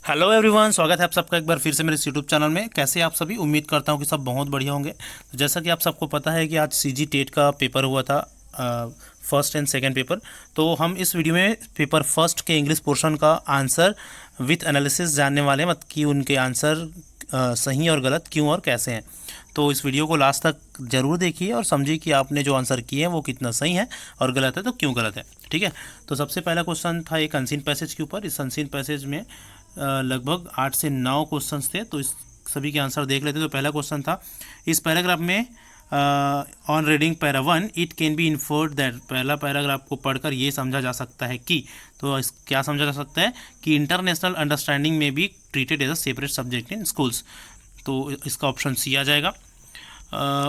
Hello everyone, स्वागत है आप सबका एक बार फिर से मेरे यूट्यूब चैनल में। कैसे आप सभी? उम्मीद करता हूँ कि सब बहुत बढ़िया होंगे। तो जैसा कि आप सबको पता है कि आज सीजी टेट का पेपर हुआ था, फर्स्ट एंड सेकंड पेपर। तो हम इस वीडियो में पेपर फर्स्ट के इंग्लिश पोर्शन का आंसर विथ एनालिसिस जानने वाले हैं, मतलब कि उनके आंसर सही और गलत क्यों और कैसे हैं। तो इस वीडियो को लास्ट तक ज़रूर देखिए और समझिए कि आपने जो आंसर किए हैं वो कितना सही है और गलत है तो क्यों गलत है। ठीक है, तो सबसे पहला क्वेश्चन था एक अनसीन पैसेज के ऊपर। इस अनसीन पैसेज में लगभग 8 से 9 क्वेश्चंस थे, तो इस सभी के आंसर देख लेते। तो पहला क्वेश्चन था इस पैराग्राफ में, on reading para 1 it can be inferred that. पहला पैराग्राफ को पढ़कर ये समझा जा सकता है कि, तो क्या समझा जा सकता है कि इंटरनेशनल अंडरस्टैंडिंग में be treated as a separate subject in schools. तो इसका ऑप्शन सी आ जाएगा।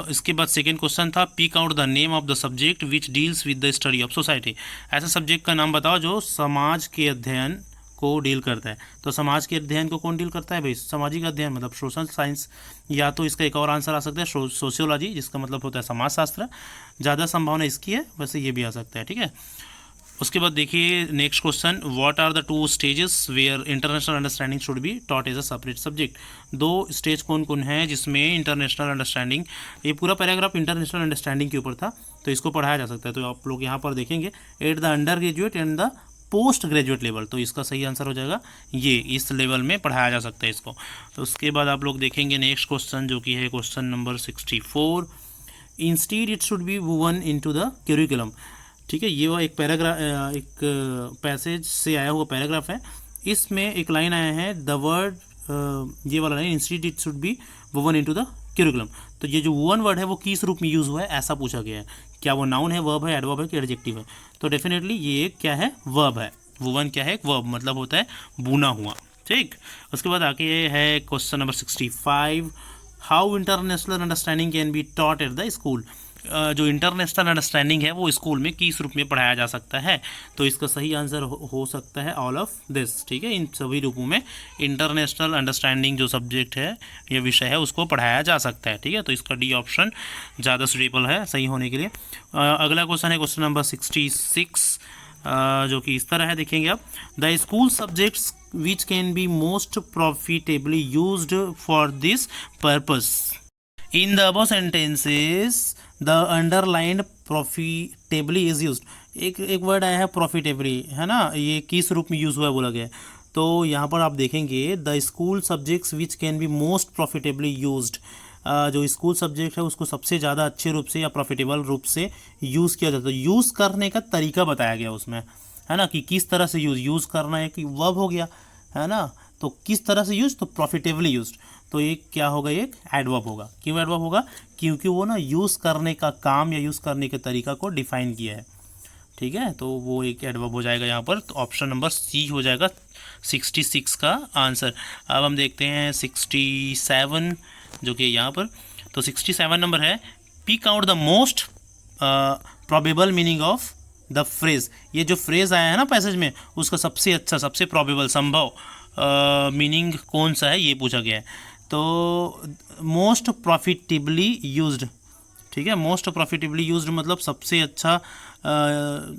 इसके बाद सेकेंड क्वेश्चन था pick out the name of the subject which deals with the study of society. ऐसा सब्जेक्ट का नाम बताओ जो समाज के अध्ययन को डील करता है। तो समाज के अध्ययन को कौन डील करता है भाई? सामाजिक अध्ययन मतलब सोशल साइंस। या तो इसका एक और आंसर आ सकता है सोशियोलॉजी, जिसका मतलब होता है समाजशास्त्र। ज़्यादा संभावना इसकी है, वैसे ये भी आ सकता है। ठीक है, उसके बाद देखिए next question, what are the two stages where international understanding should be taught as a separate subject. दो स्टेज कौन कौन है जिसमें इंटरनेशनल अंडरस्टैंडिंग, ये पूरा पैराग्राफ इंटरनेशनल अंडरस्टैंडिंग के ऊपर था, तो इसको पढ़ाया जा सकता है। तो आप लोग यहाँ पर देखेंगे at the under graduate and the post graduate level, तो इसका सही आंसर हो जाएगा ये, इस लेवल में पढ़ाया जा सकता है इसको। तो उसके बाद आप लोग देखेंगे नेक्स्ट क्वेश्चन जो कि है question number 64, instead it should be woven into the curriculum. ठीक है, ये वो एक पैराग्राफ, एक पैसेज से आया हुआ पैराग्राफ है। इसमें एक लाइन आया है द वर्ड, ये वाला line, instead it should be woven into the curriculum. तो ये जो वुवन वर्ड है वो किस रूप में यूज़ हुआ है ऐसा पूछा गया है। क्या वो नाउन है, वर्ब है, एडवर्ब है कि एडजेक्टिव है? तो डेफिनेटली ये एक क्या है, वर्ब है। वुवन क्या है? एक वर्ब, मतलब होता है बुना हुआ। ठीक, उसके बाद आगे है question number 65, how international understanding can be taught at the school. जो इंटरनेशनल अंडरस्टैंडिंग है वो स्कूल में किस रूप में पढ़ाया जा सकता है? तो इसका सही आंसर हो सकता है ऑल ऑफ दिस। ठीक है, इन सभी रूपों में इंटरनेशनल अंडरस्टैंडिंग जो सब्जेक्ट है या विषय है उसको पढ़ाया जा सकता है। ठीक है, तो इसका डी ऑप्शन ज़्यादा सुटेबल है सही होने के लिए। अगला क्वेश्चन है क्वेश्चन नंबर 66, जो कि इस तरह है, देखेंगे आप, the school subjects which can be most profitably used for this purpose. In the above sentences the underlined profitably is use. एक वर्ड आया है प्रॉफिटेबली, है ना, ये किस रूप में यूज़ हुआ है बोला गया है। तो यहाँ पर आप देखेंगे the school subjects which can be most profitably used. जो स्कूल सब्जेक्ट है उसको सबसे ज़्यादा अच्छे रूप से या प्रॉफिटेबल रूप से यूज़ किया जाता है। यूज़ करने का तरीका बताया गया उसमें, है ना, कि किस तरह से यूज़ करना है, कि वर्ब हो गया, है ना, तो किस तरह से यूज, तो प्रॉफिटेबली यूज्ड। तो एक क्या होगा, एक एडवर्ब होगा। क्यों एडवर्ब होगा? क्योंकि वो ना यूज़ करने का काम या यूज़ करने के तरीका को डिफाइन किया है। ठीक है, तो वो एक एडवर्ब हो जाएगा यहाँ पर। तो ऑप्शन नंबर सी हो जाएगा 66 का आंसर। अब हम देखते हैं 67 जो कि यहाँ पर, तो 67 नंबर है pick out the most probable meaning of the phrase. ये जो फ्रेज आया है ना पैसेज में, उसका सबसे अच्छा, सबसे प्रोबेबल, संभव मीनिंग कौन सा है ये पूछा गया है। तो मोस्ट प्रॉफिटेबली यूज्ड, ठीक है, मोस्ट प्रॉफिटेबली यूज्ड मतलब सबसे अच्छा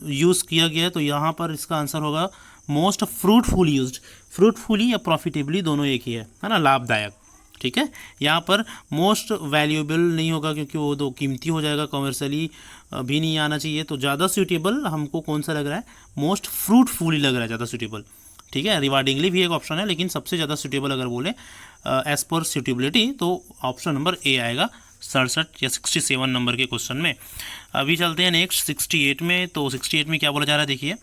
यूज़ किया गया है। तो यहाँ पर इसका आंसर होगा मोस्ट फ्रूटफुल यूज्ड। फ्रूटफुली या प्रॉफिटेबली दोनों एक ही है ना, लाभदायक। ठीक है, यहाँ पर मोस्ट वैल्यूएबल नहीं होगा क्योंकि वो तो कीमती हो जाएगा, कॉमर्शियली भी नहीं आना चाहिए। तो ज़्यादा सूटेबल हमको कौन सा लग रहा है, मोस्ट फ्रूटफुली लग रहा है ज़्यादा सूटेबल। ठीक है, रिवार्डिंगली भी एक ऑप्शन है, लेकिन सबसे ज़्यादा सूटेबल अगर बोले एज पर सूटेबिलिटी तो ऑप्शन नंबर ए आएगा 67 या 67 नंबर के क्वेश्चन में। अभी चलते हैं नेक्स्ट 68 में। तो 68 में क्या बोला जा रहा है, देखिए,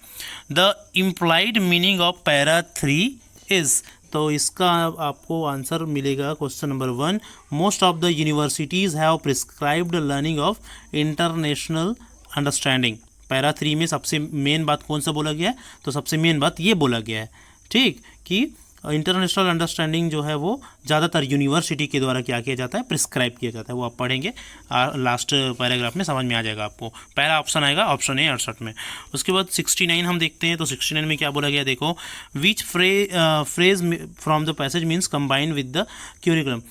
the implied meaning of para 3 is. तो इसका आपको आंसर मिलेगा question number 1, most of the universities have prescribed learning of international understanding. Para 3 में सबसे मेन बात कौन सा बोला गया है, तो सबसे मेन बात ये बोला गया है, ठीक, कि इंटरनेशनल अंडरस्टैंडिंग जो है वो ज़्यादातर यूनिवर्सिटी के द्वारा क्या किया जाता है, प्रिस्क्राइब किया जाता है। वो आप पढ़ेंगे लास्ट पैराग्राफ में समझ में आ जाएगा आपको। पहला ऑप्शन आएगा ऑप्शन ए 68 में। उसके बाद 69 हम देखते हैं। तो 69 में क्या बोला गया, देखो, which phrase from the passage means combine with the curriculum.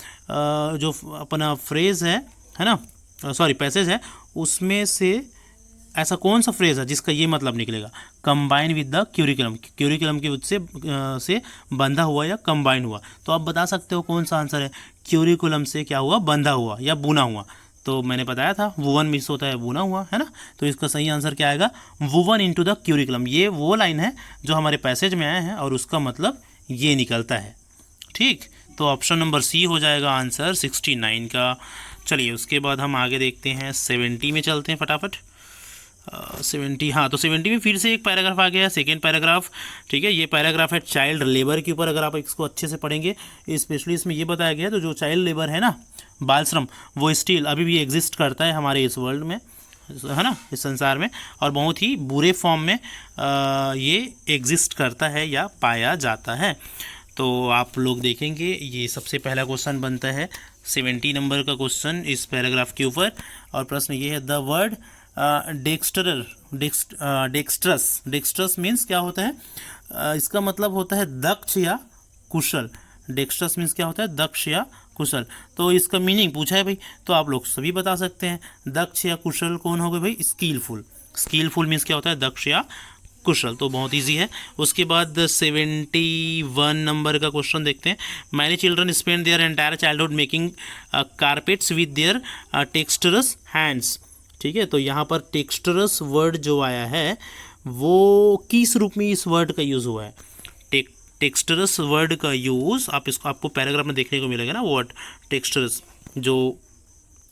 जो अपना फ्रेज है ना, सॉरी पैसेज है, उसमें से ऐसा कौन सा फ्रेज है जिसका ये मतलब निकलेगा, combine with the curriculum, curriculum की वजह से बंधा हुआ या कंबाइन हुआ। तो आप बता सकते हो कौन सा आंसर है, क्यूरिकुलम से क्या हुआ, बंधा हुआ या बुना हुआ। तो मैंने बताया था वुवन मिस होता है बुना हुआ, है ना। तो इसका सही आंसर क्या आएगा, वुवन इनटू द क्यूरिकुलम। ये वो लाइन है जो हमारे पैसेज में आया है और उसका मतलब ये निकलता है। ठीक, तो ऑप्शन नंबर सी हो जाएगा आंसर 69 का। चलिए उसके बाद हम आगे देखते हैं 70 में चलते हैं फटाफट। 70, हाँ, तो 70 में फिर से एक पैराग्राफ आ गया है, सेकेंड पैराग्राफ। ठीक है, ये पैराग्राफ है चाइल्ड लेबर के ऊपर। अगर आप इसको अच्छे से पढ़ेंगे, स्पेशली इसमें ये बताया गया है तो जो चाइल्ड लेबर है ना, बाल श्रम, वो स्टिल अभी भी एग्जिस्ट करता है हमारे इस वर्ल्ड में, है ना, इस संसार में, और बहुत ही बुरे फॉर्म में ये एग्जिस्ट करता है या पाया जाता है। तो आप लोग देखेंगे ये सबसे पहला क्वेश्चन बनता है 70 नंबर का क्वेश्चन इस पैराग्राफ के ऊपर। और प्रश्न ये है, the word dextrous, dextrous means क्या होता है, इसका मतलब होता है दक्ष या कुशल। डेक्स्ट्रस मीन्स क्या होता है, दक्ष या कुशल। तो इसका मीनिंग पूछा है भाई, तो आप लोग सभी बता सकते हैं। दक्ष या कुशल कौन हो गए भाई, स्किलफुल। स्किलफुल मीन्स क्या होता है, दक्ष या कुशल। तो बहुत इजी है। उसके बाद 71 नंबर का क्वेश्चन देखते हैं। Many children spend their entire childhood making carpets with their textures hands. ठीक है, तो यहाँ पर टेक्स्चरस वर्ड जो आया है वो किस रूप में इस वर्ड का यूज़ हुआ है। टेक्स्चरस वर्ड का यूज़ आपको पैराग्राफ में देखने को मिलेगा ना, वर्ड टेक्स्चरस जो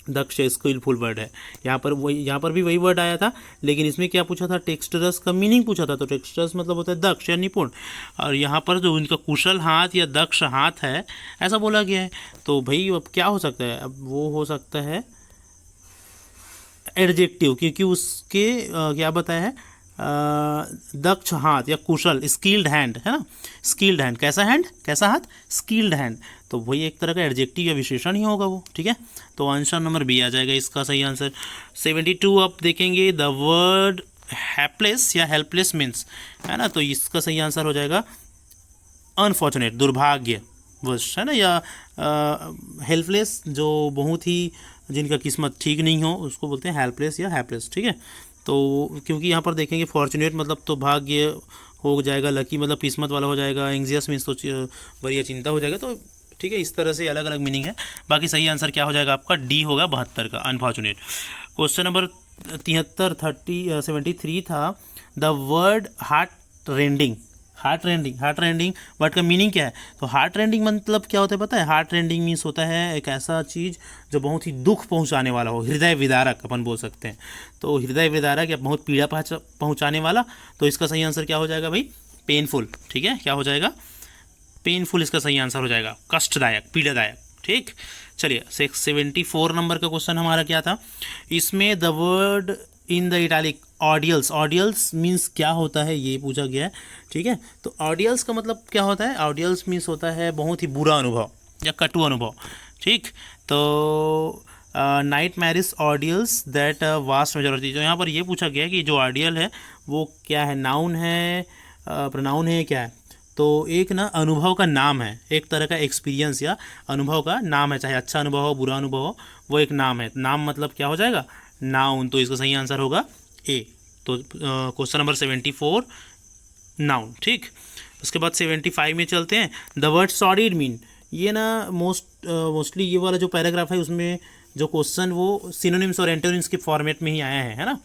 दक्ष स्किलफुल वर्ड है। यहाँ पर भी वही वर्ड आया था, लेकिन इसमें क्या पूछा था, टेक्स्चरस का मीनिंग पूछा था। तो टेक्स्चरस मतलब होता है दक्ष या निपुण, और यहाँ पर जो उनका कुशल हाथ या दक्ष हाथ है ऐसा बोला गया है। तो भाई अब क्या हो सकता है, अब वो हो सकता है एडजेक्टिव, क्योंकि उसके क्या बताया है, दक्ष हाथ या कुशल, स्किल्ड हैंड, है ना। स्किल्ड हैंड, कैसा हैंड, कैसा हाथ, स्किल्ड हैंड। तो वही एक तरह का एडजेक्टिव या विशेषण ही होगा वो। ठीक है, तो आंसर नंबर बी आ जाएगा इसका सही आंसर। 72 आप देखेंगे, द वर्ड हेल्पलेस या हेल्पलेस मीन्स, है ना, तो इसका सही आंसर हो जाएगा अनफॉर्चुनेट, दुर्भाग्यवश, है ना, या हेल्पलेस जो बहुत ही जिनका किस्मत ठीक नहीं हो उसको बोलते हैं हेल्पलेस या हैप्लेस। ठीक है, तो क्योंकि यहाँ पर देखेंगे फॉर्चुनेट मतलब तो भाग्य हो जाएगा, लकी मतलब किस्मत वाला हो जाएगा, एंग्जियस मीन्स तो बड़ी चिंता हो जाएगा। तो ठीक है, इस तरह से अलग अलग मीनिंग है। बाकी सही आंसर क्या हो जाएगा आपका, डी होगा 72 का, अनफॉर्चुनेट। क्वेश्चन नंबर 73 था, the word heart rending. Heart rending word का मीनिंग क्या है, तो हार्ट रेंडिंग मतलब क्या होता है पता है, हार्ट रेंडिंग मीन्स होता है एक ऐसा चीज़ जो बहुत ही दुख पहुंचाने वाला हो, हृदय विदारक अपन बोल सकते हैं। तो हृदय विदारक या बहुत पीड़ा पहुंचाने वाला। तो इसका सही आंसर क्या हो जाएगा भाई, पेनफुल। ठीक है, क्या हो जाएगा, पेनफुल इसका सही आंसर हो जाएगा, कष्टदायक, पीड़ादायक। ठीक, चलिए 74 नंबर का क्वेश्चन हमारा क्या था, इसमें the word in the italic ordeals. Ordeals means क्या होता है ये पूछा गया है। ठीक है, तो ऑडियल्स का मतलब क्या होता है, ऑडियल्स मीन्स होता है बहुत ही बुरा अनुभव या कटु अनुभव। ठीक, तो nightmarish ordeals that vast majority. जो यहाँ पर ये पूछा गया है कि जो ऑडियल है वो क्या है, नाउन है, प्रोनाउन है, क्या है। तो एक ना अनुभव का नाम है, एक तरह का एक्सपीरियंस या अनुभव का नाम है, चाहे अच्छा अनुभव हो बुरा अनुभव हो, वो एक नाम है। नाम मतलब क्या हो जाएगा, नाउन। तो इसका सही आंसर होगा ए। तो क्वेश्चन नंबर 74 नाउन। ठीक, उसके बाद 75 में चलते हैं। द वर्ड सॉलिड मीन, ये ना मोस्टली ये वाला जो पैराग्राफ है उसमें जो क्वेश्चन वो सिनोनिम्स और एंटोनिम्स के फॉर्मेट में ही आया है ना।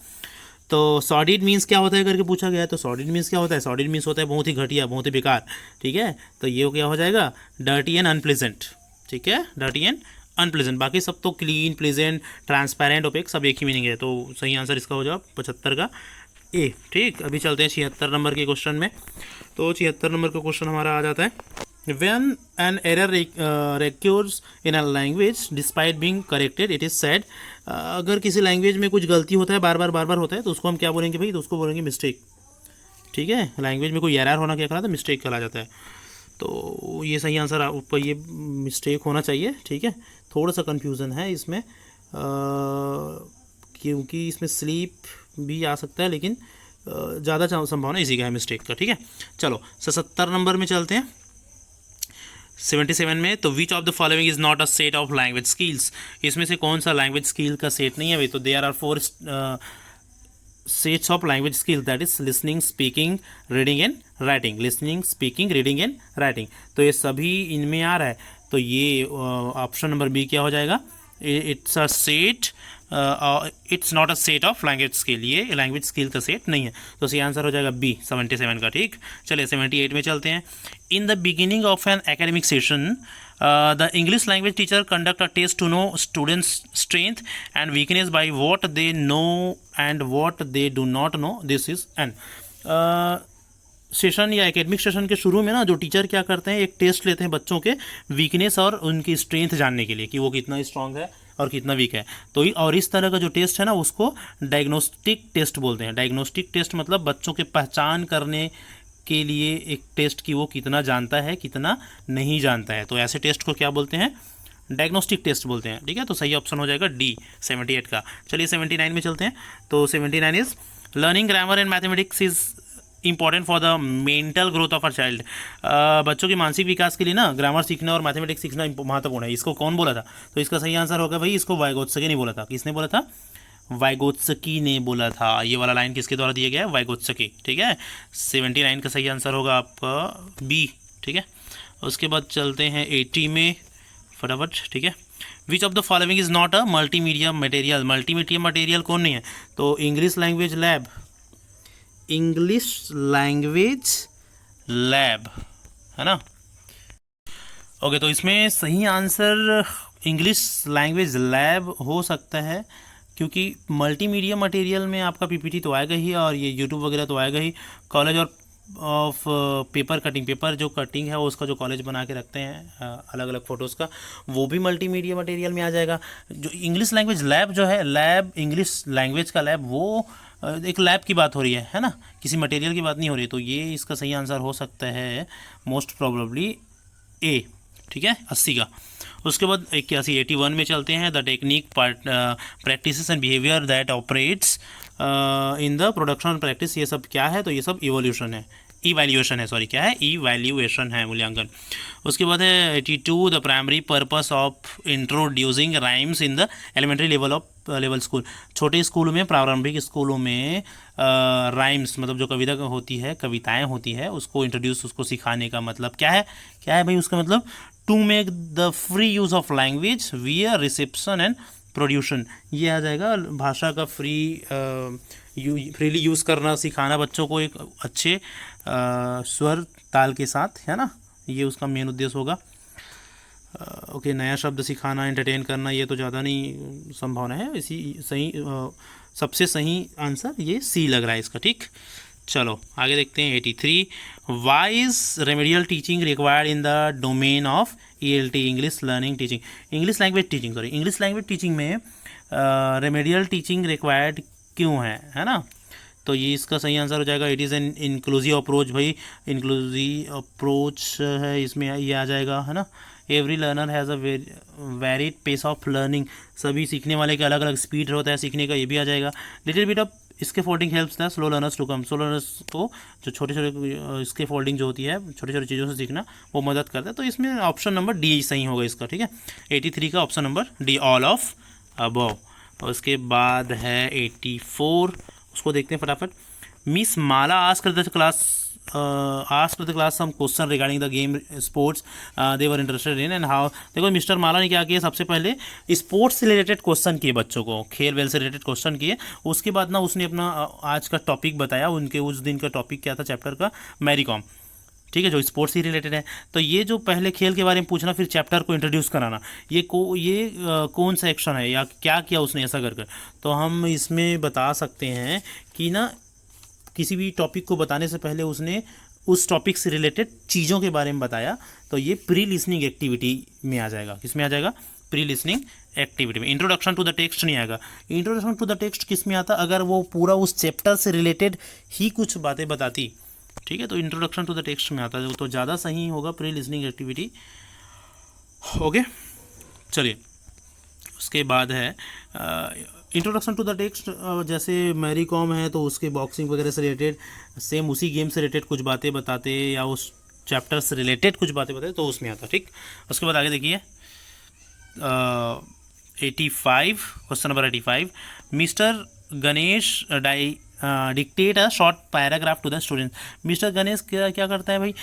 तो सॉलिड मीन्स क्या होता है करके पूछा गया है। तो सॉलिड मीन्स क्या होता है, सॉलिड मीन्स होता है बहुत ही घटिया, बहुत ही बेकार। ठीक है, तो ये क्या हो जाएगा, डर्टी एंड अनप्लेजेंट। ठीक है, डर्टी एंड अनप्लेजेंट। बाकी सब तो क्लीन, प्लेजेंट, ट्रांसपेरेंट, ओपेक सब एक ही मीनिंग है। तो सही आंसर इसका हो जाएगा 75 का ए। ठीक, अभी चलते हैं 76 नंबर के क्वेश्चन में। तो 76 नंबर का क्वेश्चन हमारा आ जाता है, when an error recurs in a language despite being corrected it is said। अगर किसी लैंग्वेज में कुछ गलती होता है, बार बार होता है, तो उसको हम क्या बोलेंगे भाई, तो उसको बोलेंगे मिस्टेक। ठीक है, लैंग्वेज में कोई एरर होना क्या कहलाता है, मिस्टेक कहला जाता है। तो ये सही आंसर ऊपर ये मिस्टेक होना चाहिए। ठीक है, थोड़ा सा कन्फ्यूज़न है इसमें क्योंकि इसमें स्लीप भी आ सकता है, लेकिन ज़्यादा संभावना इसी का है मिस्टेक का। ठीक है, चलो 77 नंबर में चलते हैं। 77 में, तो which of the following is not a set of language skills. इसमें से कौन सा लैंग्वेज स्किल का सेट नहीं है भाई। तो there are 4 sets of language skills, that is listening, speaking, reading and writing. Listening, speaking, reading and writing, तो ये सभी इनमें आ रहा है। तो ये ऑप्शन नंबर बी क्या हो जाएगा? It's a set, it's not a set of language skill, ये लैंग्वेज स्किल का सेट नहीं है। तो सही आंसर हो जाएगा बी 77 का। ठीक, चलिए 78 में चलते हैं। In the beginning of an academic session the English language teacher conduct a test to know students strength and weakness by what they know and what they do not know, this is an session या academic session के शुरू में ना जो teacher क्या करते हैं, एक टेस्ट लेते हैं बच्चों के वीकनेस और उनकी स्ट्रेंथ जानने के लिए कि वो कितना स्ट्रांग है और कितना वीक है। तो और इस तरह का जो टेस्ट है ना उसको डायग्नोस्टिक टेस्ट बोलते हैं। डायग्नोस्टिक टेस्ट मतलब बच्चों के पहचान करने के लिए एक टेस्ट कि वो कितना जानता है कितना नहीं जानता है। तो ऐसे टेस्ट को क्या बोलते हैं? डायग्नोस्टिक टेस्ट बोलते हैं। ठीक है, तो सही ऑप्शन हो जाएगा डी 78 का। चलिए 79 में चलते हैं। तो 79 is learning grammar and mathematics is important for the mental growth of a child. बच्चों के मानसिक विकास के लिए ना ग्रामर सीखना और मैथमेटिक्स सीखना महत्वपूर्ण है। इसको कौन बोला था? तो इसका सही आंसर होगा भाई, इसको वाइगोत्स्की ने बोला था। किसने बोला था? वाइगोत्स्की ने बोला था। ये वाला लाइन किसके द्वारा दिया गया है? वाइगोत्स्की। ठीक है, 79 का सही आंसर होगा आपका बी। ठीक है, उसके बाद चलते हैं 80 में फटाफट। ठीक है, which of the following is not a multimedia material. Multimedia material कौन नहीं है? तो English language lab, English language lab है ना। ओके, तो इसमें सही आंसर इंग्लिश लैंग्वेज लैब हो सकता है, क्योंकि मल्टीमीडिया मटेरियल में आपका पीपीटी तो आएगा ही और ये यूट्यूब वगैरह तो आएगा ही। कॉलेज और ऑफ पेपर कटिंग, पेपर जो कटिंग है उसका जो कॉलेज बना के रखते हैं अलग अलग फ़ोटोज़ का, वो भी मल्टीमीडिया मटेरियल में आ जाएगा। जो इंग्लिश लैंग्वेज लैब जो है, लैब इंग्लिश लैंग्वेज का लैब, वो एक लैब की बात हो रही है ना, किसी मटेरियल की बात नहीं हो रही। तो ये इसका सही आंसर हो सकता है मोस्ट प्रोबेबली ए। ठीक है, 80 का। उसके बाद 81 81 में चलते हैं। The technique practices and behaviour that operates in the production practice, ये सब क्या है? तो ये सब इवोल्यूशन है, इवैल्यूएशन है, सॉरी क्या है? इवैल्यूएशन है, मूल्यांकन। उसके बाद है 82 the primary purpose of introducing rhymes in the elementary level school. छोटे स्कूलों में, प्रारंभिक स्कूलों में राइम्स मतलब जो कविता होती है, कविताएं होती है, उसको इंट्रोड्यूस, उसको सिखाने का मतलब क्या है? क्या है भाई उसका मतलब? To make the free use of language via reception and production, ये आ जाएगा। भाषा का फ्रीली यूज़ करना, सिखाना बच्चों को एक अच्छे स्वर ताल के साथ, है ना, ये उसका मेन उद्देश्य होगा। ओके, नया शब्द सिखाना, एंटरटेन करना, ये तो ज़्यादा नहीं संभावना है। इसी सही सबसे सही आंसर ये सी लग रहा है इसका। ठीक, चलो आगे देखते हैं 83 why is remedial teaching required in the domain of ELT, English learning teaching, English language teaching, sorry English language teaching में रेमेडियल टीचिंग रिक्वायर्ड क्यों है ना। तो ये इसका सही आंसर हो जाएगा it is an inclusive approach. भाई इंक्लूसिव अप्रोच है, इसमें ये आ जाएगा, है ना। Every learner has a varied pace of learning, सभी सीखने वाले का अलग अलग स्पीड होता है सीखने का, ये भी आ जाएगा। लिटिल बिट ऑफ इसके folding helps the slow learners to come, slow learners को जो छोटे छोटे इसके फोल्डिंग जो होती है, छोटे छोटे चीज़ों से सीखना, वो मदद करता है। तो इसमें ऑप्शन नंबर डी सही होगा इसका। ठीक है, 83 का option number D, all of above. और उसके बाद है 84, उसको देखते हैं फटाफट। Miss Mala asked the class some question regarding the game sports they were interested in and how. देखो मिस्टर माला ने क्या किया, सबसे पहले स्पोर्ट्स से रिलेटेड क्वेश्चन किए, बच्चों को खेल वेल से रिलेटेड क्वेश्चन किए। उसके बाद ना उसने अपना आज का टॉपिक बताया, उनके उस दिन का टॉपिक क्या था चैप्टर का, मैरी कॉम। ठीक है, जो स्पोर्ट्स से रिलेटेड है। तो ये जो पहले खेल के बारे में पूछना, फिर चैप्टर को इंट्रोड्यूस कराना, ये कौन सा एक्शन है या क्या किया उसने ऐसा कर। तो हम इसमें बता सकते हैं कि ना किसी भी टॉपिक को बताने से पहले उसने उस टॉपिक से रिलेटेड चीज़ों के बारे में बताया। तो ये प्री लिसनिंग एक्टिविटी में आ जाएगा। किस में आ जाएगा? प्री लिसनिंग एक्टिविटी में। इंट्रोडक्शन टू द टेक्स्ट नहीं आएगा। इंट्रोडक्शन टू द टेक्स्ट किस में आता? अगर वो पूरा उस चैप्टर से रिलेटेड ही कुछ बातें बताती। ठीक है, तो इंट्रोडक्शन टू द टेक्स्ट में आता है, तो ज़्यादा सही होगा प्री लिसनिंग एक्टिविटी। ओके, चलिए उसके बाद है इंट्रोडक्शन टू द टेक्स्ट। जैसे मैरी कॉम है तो उसके बॉक्सिंग वगैरह से रिलेटेड, सेम उसी गेम से रिलेटेड कुछ बातें बताते या उस चैप्टर से रिलेटेड कुछ बातें बताते, तो उसमें आता। ठीक, उसके बाद आगे देखिए 85, question number 85। Mister Ganesh dictate a short paragraph to the student. Mister Ganesh क्या क्या करता है भाई,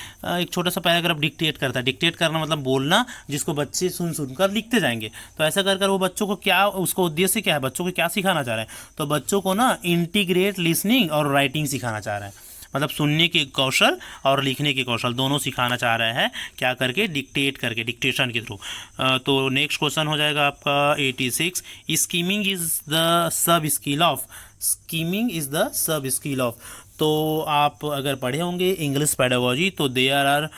एक छोटा सा पैराग्राफ डिक्टेट करता है। डिक्टेट करना मतलब बोलना, जिसको बच्चे सुन सुनकर लिखते जाएंगे। तो ऐसा कर कर वो बच्चों को क्या, उसको उद्देश्य क्या है, बच्चों को क्या सिखाना चाह रहा है, तो बच्चों को ना इंटीग्रेट लिसनिंग और राइटिंग सिखाना चाह रहा है। मतलब सुनने के कौशल और लिखने के कौशल दोनों सिखाना चाह रहा है, क्या करके, डिक्टेट करके, डिक्टेशन के थ्रू। तो नेक्स्ट क्वेश्चन हो जाएगा आपका 86। Skimming is the sub skill of, skimming is the sub skill of. तो आप अगर पढ़े होंगे इंग्लिश पेडागोजी, तो there are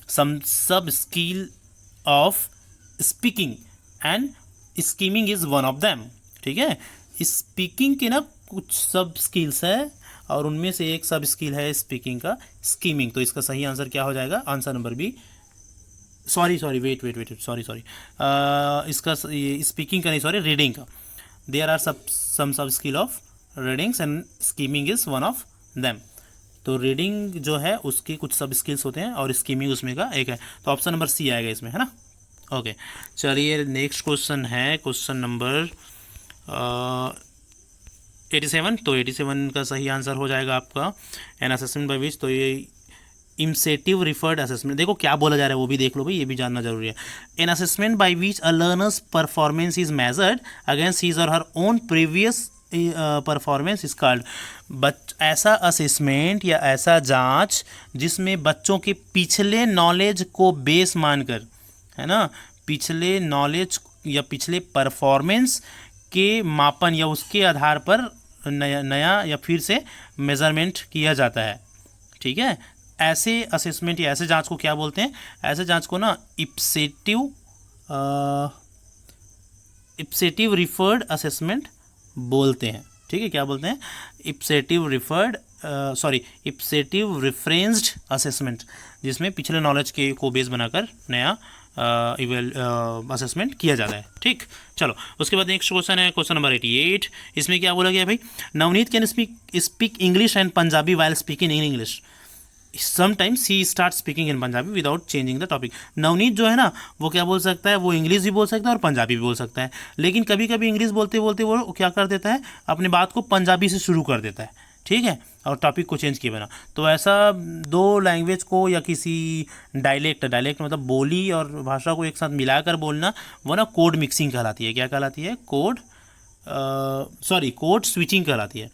some sub skill of speaking and skimming is one of them. ठीक है, स्पीकिंग के ना कुछ सब स्किल्स है और उनमें से एक सब स्किल है स्पीकिंग का, स्कीमिंग। तो इसका सही आंसर क्या हो जाएगा, answer number B. Sorry wait sorry इसका स्पीकिंग का नहीं, सॉरी, रीडिंग का। There are some sub skill of readings and skimming is one of them. तो रीडिंग जो है उसके कुछ सब स्किल्स होते हैं और स्कीमिंग उसमें का एक है। तो ऑप्शन नंबर सी आएगा इसमें, है ना। ओके, चलिए नेक्स्ट क्वेश्चन है क्वेश्चन नंबर 87। तो 87 का सही आंसर हो जाएगा आपका एन असेसमेंट बाय विच। तो ये इम्सेटिव रिफर्ड असेसमेंट, देखो क्या बोला जा रहा है वो भी देख लो भाई, ये भी जानना जरूरी है। An assessment by which a learner's performance is measured against his or her own previous performance is called. ऐसा असेसमेंट या ऐसा जांच जिसमें बच्चों के पिछले नॉलेज को बेस मानकर, है ना, पिछले नॉलेज या पिछले परफॉर्मेंस के मापन या उसके आधार पर नया या फिर से मेजरमेंट किया जाता है। ठीक है, ऐसे असेसमेंट या ऐसे जांच को क्या बोलते हैं, ऐसे जांच को ना इप्सेटिव रिफर्ड असेसमेंट बोलते हैं। ठीक है, क्या बोलते हैं, इप्सेटिव रिफरेंस्ड असेसमेंट, जिसमें पिछले नॉलेज के को बेस बनाकर नया असेसमेंट किया जाता है। ठीक, चलो उसके बाद नेक्स्ट क्वेश्चन है क्वेश्चन नंबर 88। इसमें क्या बोला गया भाई, Navneet can speak English and Punjabi while speaking in English. Sometimes he start speaking in Punjabi without changing the topic. Navneet जो है ना वो क्या बोल सकता है, वो इंग्लिश भी बोल सकता है और पंजाबी भी बोल सकता है, लेकिन कभी कभी इंग्लिश बोलते बोलते वो क्या कर देता है, अपने बात को पंजाबी से शुरू कर देता है। ठीक है, और टॉपिक को चेंज किए बिना। तो ऐसा दो लैंग्वेज को या किसी डायलेक्ट मतलब बोली और भाषा को एक साथ मिलाकर बोलना, वो ना कोड मिक्सिंग कहलाती है। क्या कहलाती है, कोड स्विचिंग कहलाती है।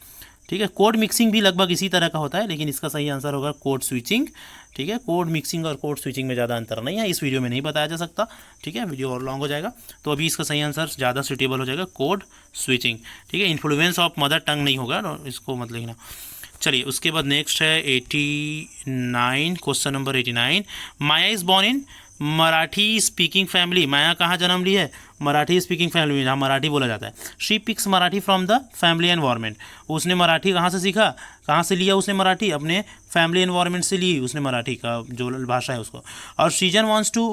ठीक है, कोड मिक्सिंग भी लगभग इसी तरह का होता है, लेकिन इसका सही आंसर होगा कोड स्विचिंग। ठीक है, कोड मिक्सिंग और कोड स्विचिंग में ज़्यादा अंतर नहीं है, इस वीडियो में नहीं बताया जा सकता। ठीक है, वीडियो और लॉन्ग हो जाएगा, तो अभी इसका सही आंसर ज़्यादा सूटेबल हो जाएगा कोड स्विचिंग। ठीक है, इन्फ्लुएंस ऑफ मदर टंग नहीं होगा, इसको मत लिखना। चलिए उसके बाद नेक्स्ट है 89, question number 89। Maya is born in Marathi speaking family. Maya कहाँ जन्म ली है, मराठी स्पीकिंग फैमिली में, जहाँ मराठी बोला जाता है। She picks Marathi from the family environment. उसने मराठी कहाँ से सीखा, कहाँ से लिया उसने मराठी, अपने फैमिली एनवायरनमेंट से ली उसने मराठी का जो भाषा है उसको। और Srijan wants to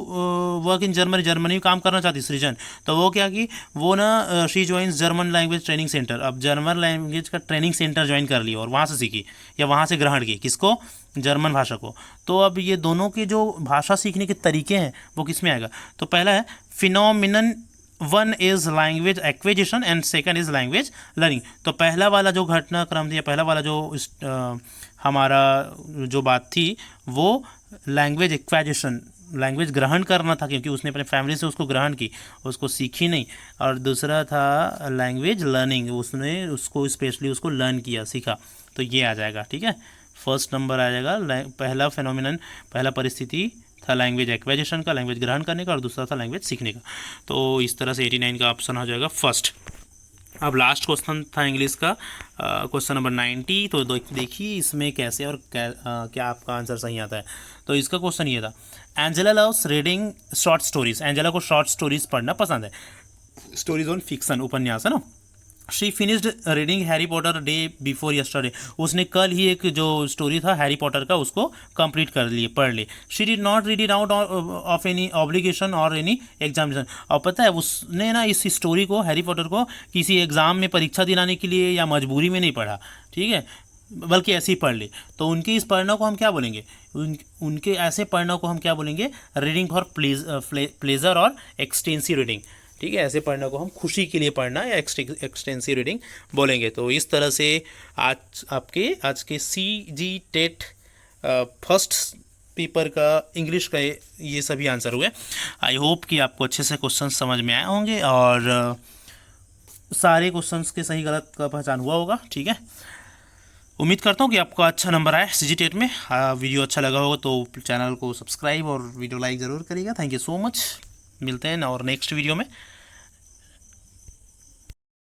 work in Germany में काम करना चाहती सृजन, तो वो क्या की, वो ना she joins German language training centre. अब जर्मन लैंग्वेज का ट्रेनिंग सेंटर ज्वाइन कर लिया और वहाँ से सीखी या वहाँ से ग्रहण की, किसको, जर्मन भाषा को। तो अब ये दोनों के जो भाषा सीखने के तरीके हैं वो किस में आएगा, तो पहला है phenomenon, one is language acquisition and second is language learning. तो पहला वाला जो घटनाक्रम थी, पहला वाला जो हमारा जो बात थी वो लैंग्वेज एक्विजिशन, लैंग्वेज ग्रहण करना था, क्योंकि उसने अपने फैमिली से उसको ग्रहण की, उसको सीखी नहीं। और दूसरा था लैंग्वेज लर्निंग, उसने उसको स्पेशली उसको लर्न किया, सीखा। तो ये आ जाएगा। ठीक है, फर्स्ट नंबर आ जाएगा, पहला फिनोमिनन, पहला परिस्थिति था लैंग्वेज एक्विजिशन का, लैंग्वेज ग्रहण करने का, और दूसरा था लैंग्वेज सीखने का। तो इस तरह से 89 का ऑप्शन हो जाएगा फर्स्ट। अब लास्ट क्वेश्चन था इंग्लिश का क्वेश्चन नंबर 90। तो देखिए इसमें कैसे और क्या आपका आंसर सही आता है। तो इसका क्वेश्चन ये था, Angela loves reading short stories. Angela को शॉर्ट स्टोरीज पढ़ना पसंद है, स्टोरीज ऑन फिक्शन, उपन्यास, है ना। She finished reading Harry Potter day before yesterday. उसने कल ही एक जो स्टोरी था हैरी पॉटर का उसको कंप्लीट कर लिए, पढ़ ली। She did not read it out of any obligation or any examination. और पता है उसने ना इस स्टोरी को, हैरी पॉटर को, किसी एग्ज़ाम में परीक्षा दिलाने के लिए या मजबूरी में नहीं पढ़ा, ठीक है, बल्कि ऐसे ही पढ़ ली। तो उनकी इस पढ़ना को हम क्या बोलेंगे, उनके ऐसे पढ़ना को हम क्या बोलेंगे, रीडिंग फॉर प्लेजर और एक्सटेंसिव रीडिंग। ठीक है, ऐसे पढ़ना को हम खुशी के लिए पढ़ना या एक्सटेंसिव रीडिंग बोलेंगे। तो इस तरह से आज के CG टेट फर्स्ट पेपर का इंग्लिश का ये सभी आंसर हुए। आई होप कि आपको अच्छे से क्वेश्चन समझ में आए होंगे और सारे क्वेश्चंस के सही गलत का पहचान हुआ होगा। ठीक है, उम्मीद करता हूँ कि आपको अच्छा नंबर आए CG टेट में। वीडियो अच्छा लगा होगा तो चैनल को सब्सक्राइब और वीडियो लाइक ज़रूर करिएगा। Thank you so much. मिलते हैं और नेक्स्ट वीडियो में।